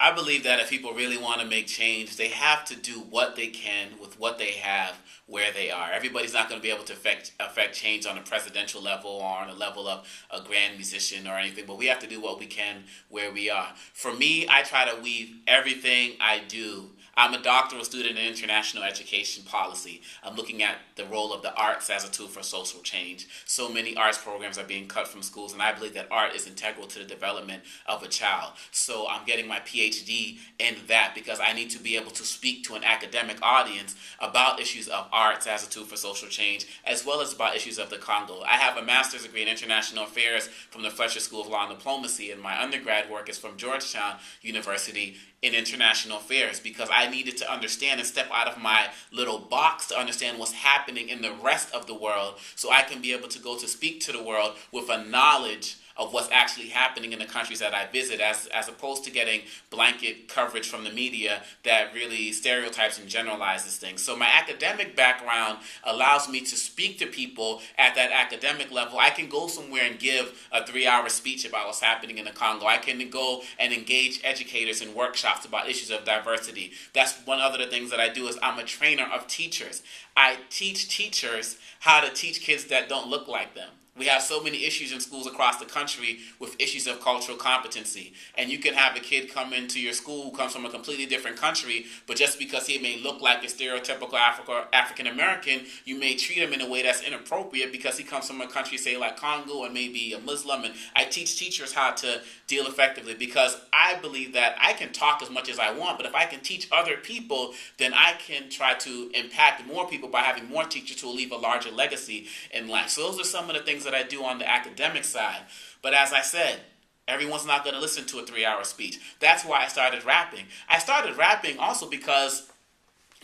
I believe that if people really want to make change, they have to do what they can with what they have where they are. Everybody's not going to be able to affect change on a presidential level or on a level of a grand musician or anything, but we have to do what we can where we are. For me, I try to weave everything I do. I'm a doctoral student in international education policy. I'm looking at the role of the arts as a tool for social change. So many arts programs are being cut from schools, and I believe that art is integral to the development of a child. So I'm getting my PhD in that because I need to be able to speak to an academic audience about issues of arts as a tool for social change, as well as about issues of the Congo. I have a master's degree in international affairs from the Fletcher School of Law and Diplomacy, and my undergrad work is from Georgetown University in international affairs because I needed to understand and step out of my little box to understand what's happening in the rest of the world so I can be able to go to speak to the world with a knowledge of what's actually happening in the countries that I visit, as opposed to getting blanket coverage from the media that really stereotypes and generalizes things. So my academic background allows me to speak to people at that academic level. I can go somewhere and give a 3-hour speech about what's happening in the Congo. I can go and engage educators in workshops about issues of diversity. That's one of the things that I do is I'm a trainer of teachers. I teach teachers how to teach kids that don't look like them. We have so many issues in schools across the country with issues of cultural competency. And you can have a kid come into your school who comes from a completely different country, but just because he may look like a stereotypical African American, you may treat him in a way that's inappropriate because he comes from a country, say, like Congo, and maybe a Muslim. And I teach teachers how to deal effectively because I believe that I can talk as much as I want, but if I can teach other people, then I can try to impact more people by having more teachers who will leave a larger legacy in life. So those are some of the things that I do on the academic side. But as I said, everyone's not going to listen to a 3-hour speech. That's why I started rapping. I started rapping also because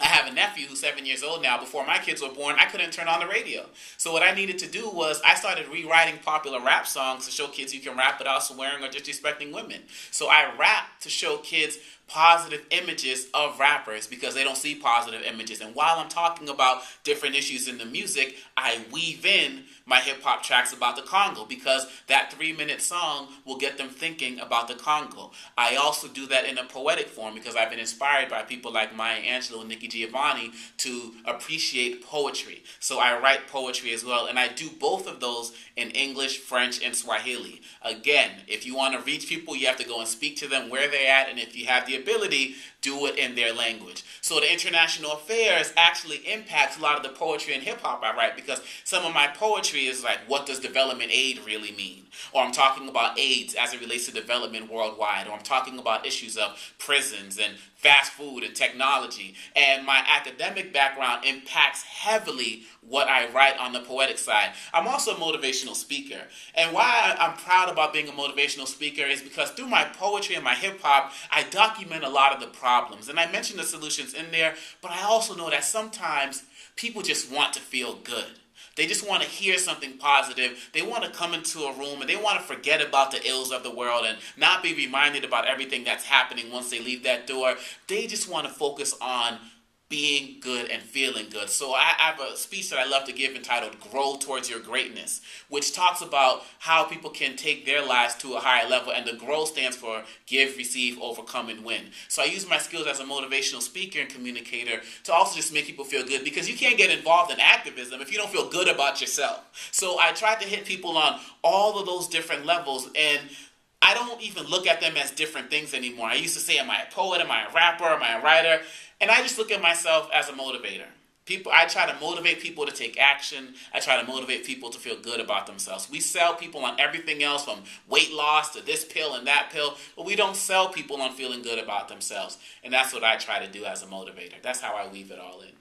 I have a nephew who's 7 years old now. Before my kids were born, I couldn't turn on the radio. So what I needed to do was I started rewriting popular rap songs to show kids you can rap without swearing or disrespecting women. So I rap to show kids positive images of rappers because they don't see positive images. And while I'm talking about different issues in the music, I weave in my hip-hop tracks about the Congo because that 3-minute song will get them thinking about the Congo. I also do that in a poetic form because I've been inspired by people like Maya Angelou and Nikki Giovanni to appreciate poetry. So I write poetry as well, and I do both of those in English, French, and Swahili. Again, if you want to reach people, you have to go and speak to them where they're at, and if you have the ability, do it in their language. So the international affairs actually impacts a lot of the poetry and hip-hop I write because some of my poetry is like, what does development aid really mean? Or I'm talking about AIDS as it relates to development worldwide. Or I'm talking about issues of prisons and fast food and technology. And my academic background impacts heavily what I write on the poetic side. I'm also a motivational speaker. And why I'm proud about being a motivational speaker is because through my poetry and my hip-hop, I document a lot of the problems. And I mention the solutions in there, but I also know that sometimes people just want to feel good. They just want to hear something positive. They want to come into a room and they want to forget about the ills of the world and not be reminded about everything that's happening once they leave that door. They just want to focus on being good and feeling good. So I have a speech that I love to give entitled Grow Towards Your Greatness, which talks about how people can take their lives to a higher level, and the GROW stands for give, receive, overcome, and win. So I use my skills as a motivational speaker and communicator to also just make people feel good because you can't get involved in activism if you don't feel good about yourself. So I try to hit people on all of those different levels, and I don't even look at them as different things anymore. I used to say, am I a poet, am I a rapper, am I a writer? And I just look at myself as a motivator. I try to motivate people to take action. I try to motivate people to feel good about themselves. We sell people on everything else from weight loss to this pill and that pill, but we don't sell people on feeling good about themselves. And that's what I try to do as a motivator. That's how I weave it all in.